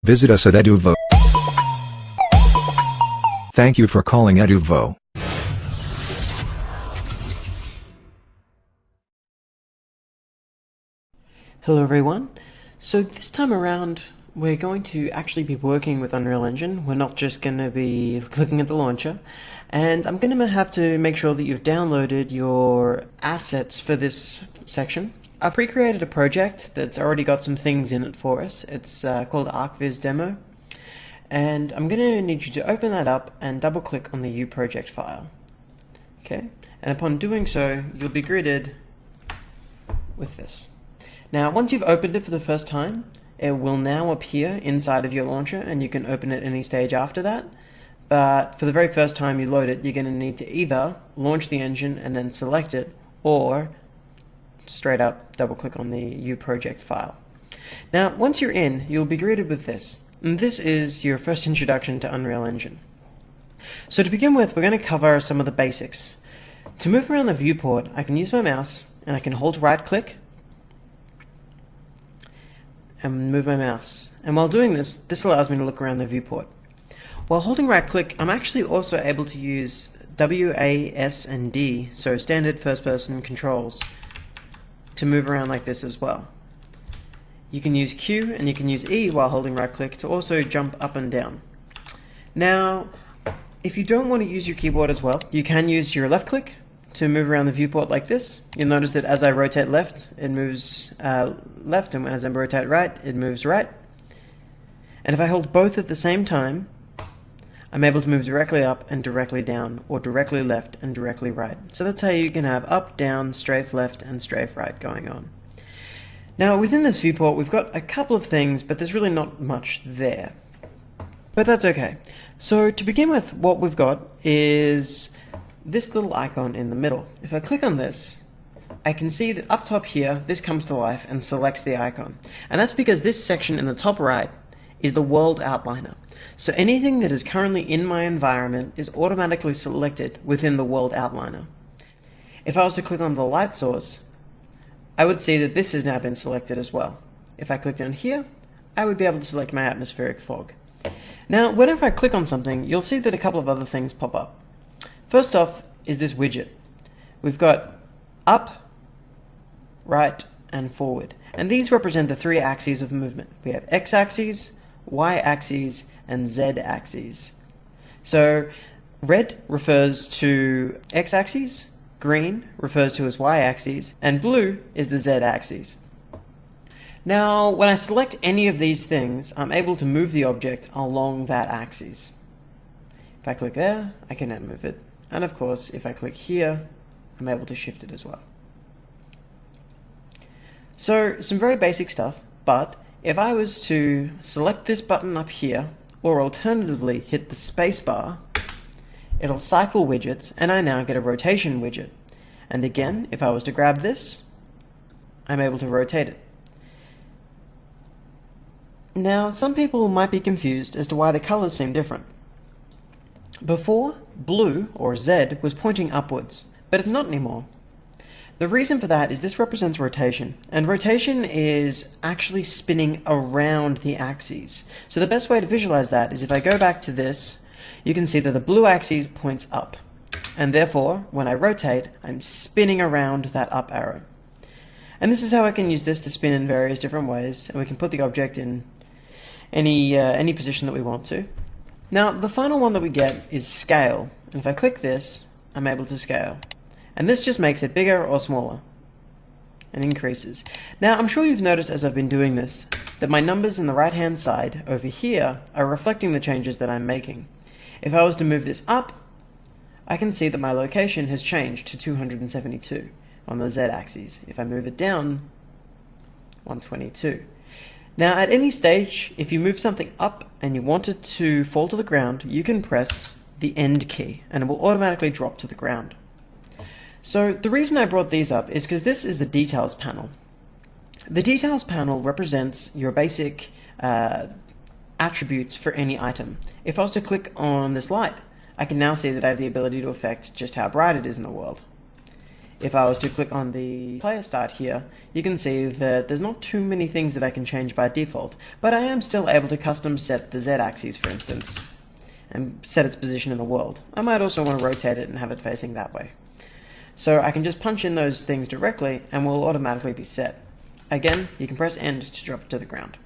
Visit us at Eduvvo. Thank you for calling Eduvvo. Hello everyone. So this time around we're going to actually be working with Unreal Engine. We're not just going to be looking at the launcher, and I'm going to have to make sure that you've downloaded your assets for this section. I've pre-created a project that's already got some things in it for us. It's called ArcViz Demo, and I'm going to need you to open that up and double click on the U project file. Okay, and upon doing so you'll be greeted with this. Now, once you've opened it for the first time, it will now appear inside of your launcher, and you can open it any stage after that. But for the very first time you load it, you're going to need to either launch the engine and then select it, or straight up double click on the U project file. Now, once you're in, you'll be greeted with this. And this is your first introduction to Unreal Engine. So to begin with, we're going to cover some of the basics. To move around the viewport, I can use my mouse, and I can hold right click and move my mouse. And while doing this, this allows me to look around the viewport. While holding right click, I'm actually also able to use W, A, S, and D, so standard first person controls, to move around like this as well. You can use Q and you can use E while holding right click to also jump up and down. Now, if you don't want to use your keyboard as well, you can use your left click to move around the viewport like this. You'll notice that as I rotate left, it moves left, and as I rotate right, it moves right. And if I hold both at the same time, I'm able to move directly up and directly down, or directly left and directly right. So that's how you can have up, down, strafe left, and strafe right going on. Now within this viewport, we've got a couple of things, but there's really not much there. But that's okay. So to begin with, what we've got is this little icon in the middle. If I click on this, I can see that up top here, this comes to life and selects the icon. And that's because this section in the top right is the world outliner. So anything that is currently in my environment is automatically selected within the world outliner. If I was to click on the light source, I would see that this has now been selected as well. If I click down here, I would be able to select my atmospheric fog. Now, whenever I click on something, you'll see that a couple of other things pop up. First off is this widget. We've got up, right, and forward. And these represent the three axes of movement. We have x-axes, y-axes, and z-axes. So red refers to x-axes, green refers to as y-axes, and blue is the z-axes. Now, when I select any of these things, I'm able to move the object along that axis. If I click there, I can now move it. And of course, if I click here, I'm able to shift it as well. So, some very basic stuff, but if I was to select this button up here, or alternatively hit the space bar, it'll cycle widgets, and I now get a rotation widget. And again, if I was to grab this, I'm able to rotate it. Now, some people might be confused as to why the colors seem different. Before, blue, or Z, was pointing upwards, but it's not anymore. The reason for that is this represents rotation, and rotation is actually spinning around the axes. So the best way to visualize that is if I go back to this, you can see that the blue axis points up, and therefore, when I rotate, I'm spinning around that up arrow. And this is how I can use this to spin in various different ways, and we can put the object in any position that we want to. Now, the final one that we get is scale, and if I click this, I'm able to scale. And this just makes it bigger or smaller, and increases. Now, I'm sure you've noticed as I've been doing this, that my numbers in the right-hand side over here are reflecting the changes that I'm making. If I was to move this up, I can see that my location has changed to 272 on the z-axis. If I move it down, 122. Now, at any stage, if you move something up and you want it to fall to the ground, you can press the end key and it will automatically drop to the ground. So the reason I brought these up is because this is the details panel. The details panel represents your basic attributes for any item. If I was to click on this light, I can now see that I have the ability to affect just how bright it is in the world. if I was to click on the player start here, you can see that there's not too many things that I can change by default, but I am still able to custom set the Z-axis, for instance, and set its position in the world. I might also want to rotate it and have it facing that way. So I can just punch in those things directly and will automatically be set. Again, you can press end to drop it to the ground.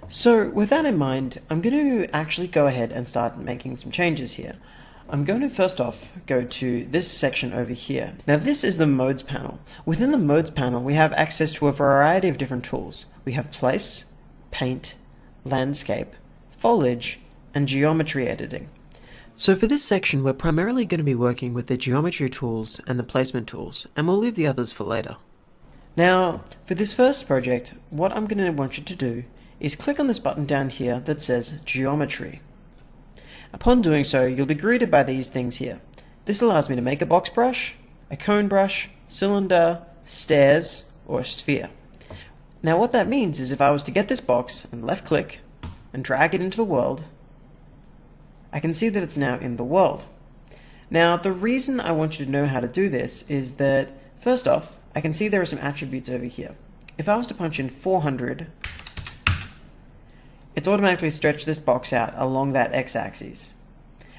So with that in mind, I'm going to actually go ahead and start making some changes here. I'm going to first off go to this section over here. Now this is the modes panel. Within the modes panel we have access to a variety of different tools. We have place, paint, landscape, foliage, and geometry editing. So for this section we're primarily going to be working with the geometry tools and the placement tools, and we'll leave the others for later. Now for this first project, what I'm going to want you to do is click on this button down here that says Geometry. Upon doing so, you'll be greeted by these things here. This allows me to make a box brush, a cone brush, cylinder, stairs, or a sphere. Now what that means is if I was to get this box and left click and drag it into the world, I can see that it's now in the world. Now the reason I want you to know how to do this is that, first off, I can see there are some attributes over here. If I was to punch in 400, it's automatically stretched this box out along that x-axis.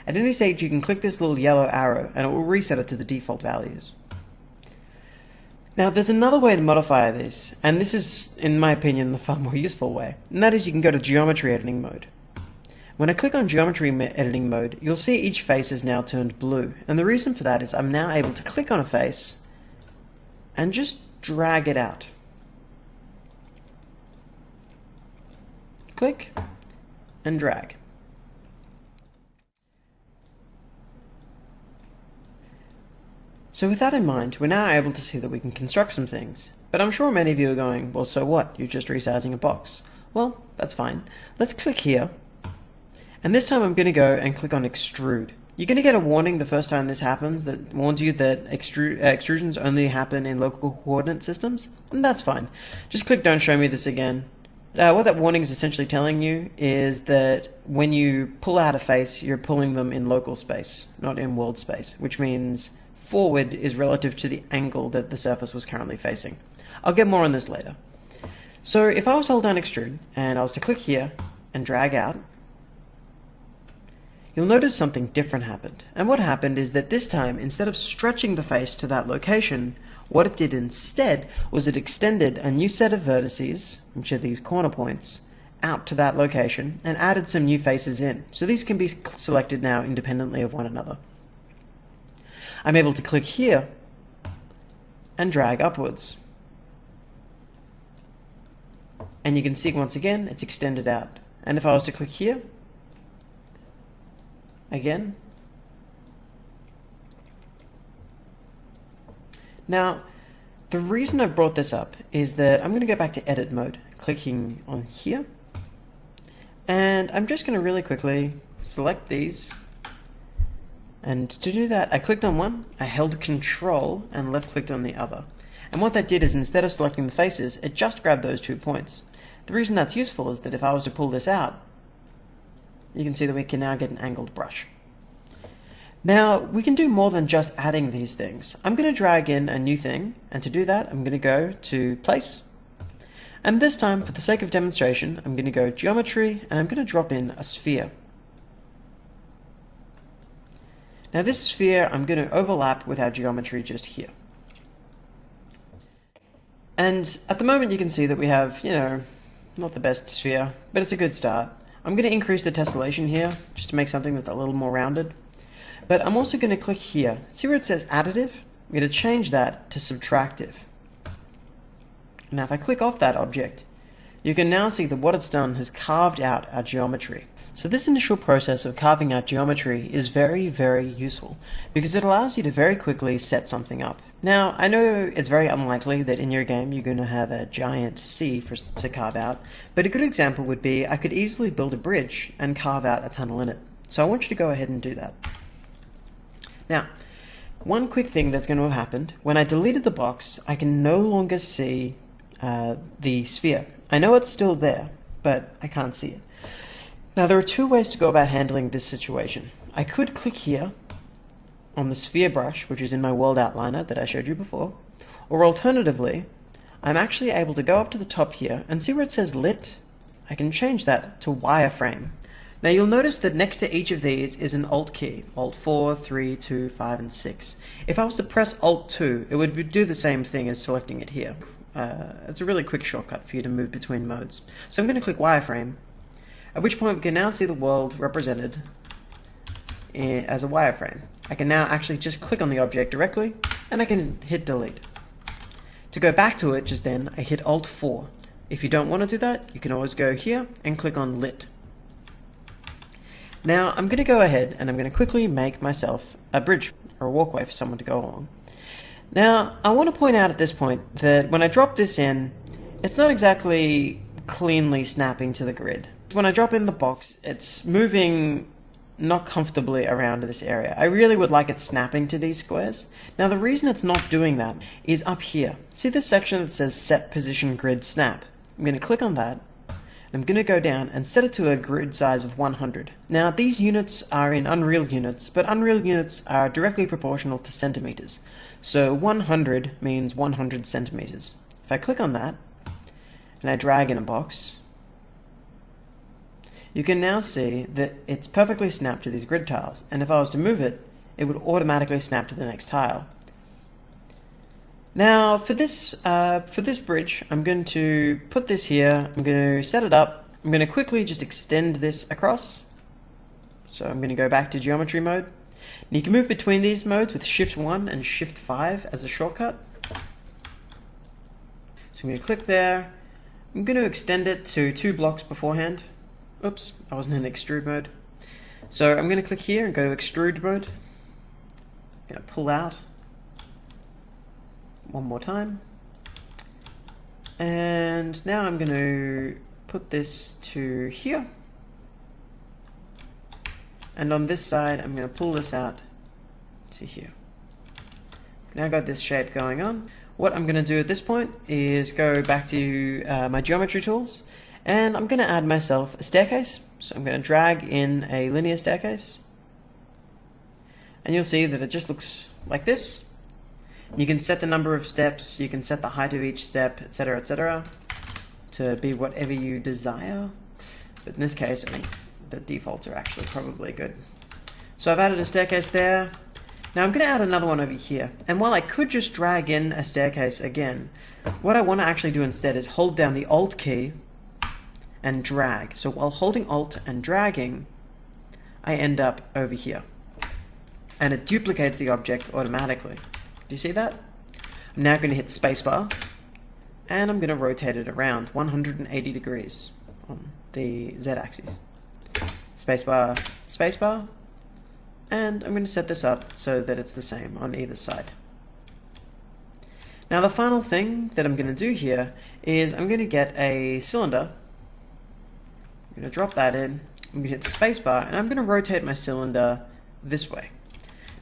At any stage you can click this little yellow arrow and it will reset it to the default values. Now there's another way to modify this, and this is, in my opinion, the far more useful way, and that is you can go to geometry editing mode. When I click on geometry editing mode, you'll see each face is now turned blue, and the reason for that is I'm now able to click on a face and just drag it out. Click and drag. So with that in mind, we're now able to see that we can construct some things. But I'm sure many of you are going, well, so what? You're just resizing a box. Well, that's fine. Let's click here. And this time I'm going to go and click on extrude. You're going to get a warning the first time this happens that warns you that extrusions only happen in local coordinate systems. And that's fine. Just click don't show me this again. What that warning is essentially telling you is that when you pull out a face, you're pulling them in local space, not in world space, which means forward is relative to the angle that the surface was currently facing. I'll get more on this later. So if I was to hold down extrude and I was to click here and drag out, you'll notice something different happened. And what happened is that this time, instead of stretching the face to that location, what it did instead was it extended a new set of vertices, which are these corner points, out to that location and added some new faces in. So these can be selected now independently of one another. I'm able to click here and drag upwards. And you can see once again it's extended out. And if I was to click here, again. Now, the reason I've brought this up is that I'm going to go back to edit mode, clicking on here, and I'm just going to really quickly select these, and to do that I clicked on one, I held Control and left clicked on the other, and what that did is instead of selecting the faces, it just grabbed those 2 points. The reason that's useful is that if I was to pull this out, you can see that we can now get an angled brush. Now, we can do more than just adding these things. I'm going to drag in a new thing, and to do that, I'm going to go to Place. And this time, for the sake of demonstration, I'm going to go Geometry, and I'm going to drop in a sphere. Now this sphere, I'm going to overlap with our geometry just here. And at the moment you can see that we have, not the best sphere, but it's a good start. I'm going to increase the tessellation here, just to make something that's a little more rounded. But I'm also going to click here. See where it says additive? I'm going to change that to subtractive. Now if I click off that object, you can now see that what it's done has carved out our geometry. So this initial process of carving out geometry is very, very useful because it allows you to very quickly set something up. Now, I know it's very unlikely that in your game you're going to have a giant sea to carve out, but a good example would be I could easily build a bridge and carve out a tunnel in it. So I want you to go ahead and do that. Now, one quick thing that's going to have happened, when I deleted the box, I can no longer see the sphere. I know it's still there, but I can't see it. Now there are two ways to go about handling this situation. I could click here on the sphere brush, which is in my world outliner that I showed you before, or alternatively, I'm actually able to go up to the top here and see where it says lit. I can change that to wireframe. Now you'll notice that next to each of these is an Alt key, Alt 4, 3, 2, 5, and 6. If I was to press Alt 2, it would do the same thing as selecting it here. It's a really quick shortcut for you to move between modes. So I'm going to click wireframe, at which point we can now see the world represented as a wireframe. I can now actually just click on the object directly, and I can hit delete. To go back to it just then, I hit Alt 4. If you don't want to do that, you can always go here and click on lit. Now I'm going to go ahead and I'm going to quickly make myself a bridge or a walkway for someone to go along. Now I want to point out at this point that when I drop this in, it's not exactly cleanly snapping to the grid. When I drop in the box, it's moving not comfortably around this area. I really would like it snapping to these squares. Now the reason it's not doing that is up here. See this section that says set position grid snap? I'm going to click on that. I'm going to go down and set it to a grid size of 100. Now these units are in Unreal units, but Unreal units are directly proportional to centimeters. So 100 means 100 centimeters. If I click on that and I drag in a box, you can now see that it's perfectly snapped to these grid tiles, and if I was to move it, it would automatically snap to the next tile. Now for this bridge, I'm going to put this here, I'm going to set it up, I'm going to quickly just extend this across. So I'm going to go back to geometry mode. And you can move between these modes with Shift 1 and Shift 5 as a shortcut. So I'm going to click there, I'm going to extend it to 2 blocks beforehand. Oops, I wasn't in extrude mode. So I'm going to click here and go to extrude mode. I'm going to pull out one more time. And now I'm going to put this to here. And on this side, I'm going to pull this out to here. Now I've got this shape going on. What I'm going to do at this point is go back to my geometry tools, and I'm going to add myself a staircase. So I'm going to drag in a linear staircase. And you'll see that it just looks like this. You can set the number of steps, you can set the height of each step, etc., to be whatever you desire. But in this case, I think the defaults are actually probably good. So I've added a staircase there. Now I'm going to add another one over here. And while I could just drag in a staircase again, what I want to actually do instead is hold down the Alt key and drag. So while holding Alt and dragging, I end up over here. And it duplicates the object automatically. Do you see that? I'm now going to hit spacebar, and I'm going to rotate it around 180 degrees on the Z-axis. Spacebar, spacebar, and I'm going to set this up so that it's the same on either side. Now the final thing that I'm going to do here is I'm going to get a cylinder. I'm going to drop that in, I'm going to hit spacebar, and I'm going to rotate my cylinder this way.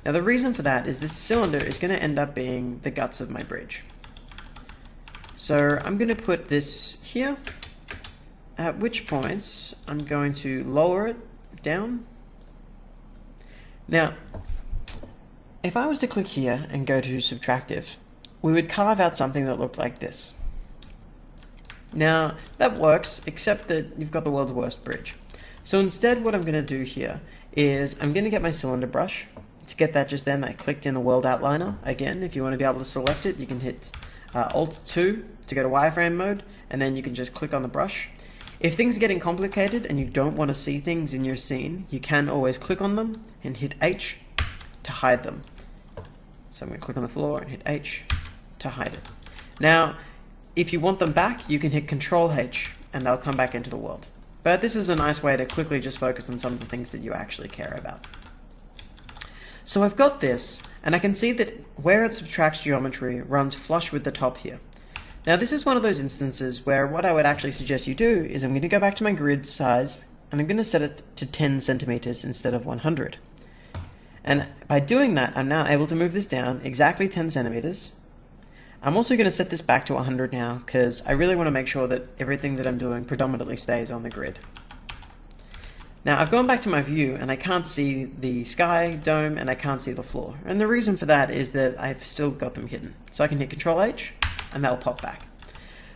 Now the reason for that is this cylinder is going to end up being the guts of my bridge. So I'm going to put this here, at which points I'm going to lower it down. Now, if I was to click here and go to subtractive, we would carve out something that looked like this. Now, that works, except that you've got the world's worst bridge. So instead, what I'm going to do here is I'm going to get my cylinder brush. To get that just then, I clicked in the world outliner. Again, if you want to be able to select it, you can hit Alt 2 to go to wireframe mode, and then you can just click on the brush. If things are getting complicated and you don't want to see things in your scene, you can always click on them and hit H to hide them. So I'm going to click on the floor and hit H to hide it. Now, if you want them back, you can hit Control H and they'll come back into the world. But this is a nice way to quickly just focus on some of the things that you actually care about. So I've got this, and I can see that where it subtracts geometry runs flush with the top here. Now this is one of those instances where what I would actually suggest you do is I'm going to go back to my grid size, and I'm going to set it to 10 centimeters instead of 100. And by doing that, I'm now able to move this down exactly 10 centimeters. I'm also going to set this back to 100 now, because I really want to make sure that everything that I'm doing predominantly stays on the grid. Now I've gone back to my view and I can't see the sky dome and I can't see the floor. And the reason for that is that I've still got them hidden. So I can hit Control H and they'll pop back.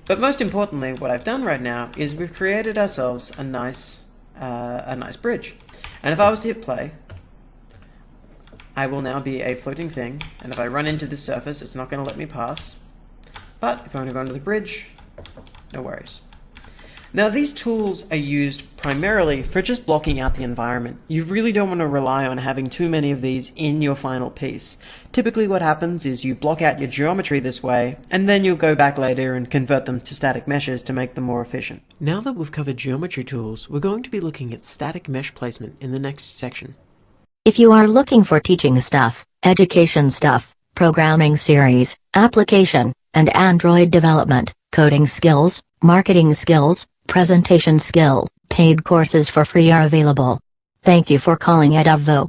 But most importantly, what I've done right now is we've created ourselves a nice bridge. And if I was to hit play, I will now be a floating thing. And if I run into this surface, it's not going to let me pass. But if I want to go under the bridge, no worries. Now these tools are used primarily for just blocking out the environment. You really don't want to rely on having too many of these in your final piece. Typically what happens is you block out your geometry this way, and then you'll go back later and convert them to static meshes to make them more efficient. Now that we've covered geometry tools, we're going to be looking at static mesh placement in the next section. If you are looking for teaching stuff, education stuff, programming series, application, and Android development, coding skills, marketing skills, presentation skill, paid courses for free are available. Thank you for calling Eduvvo.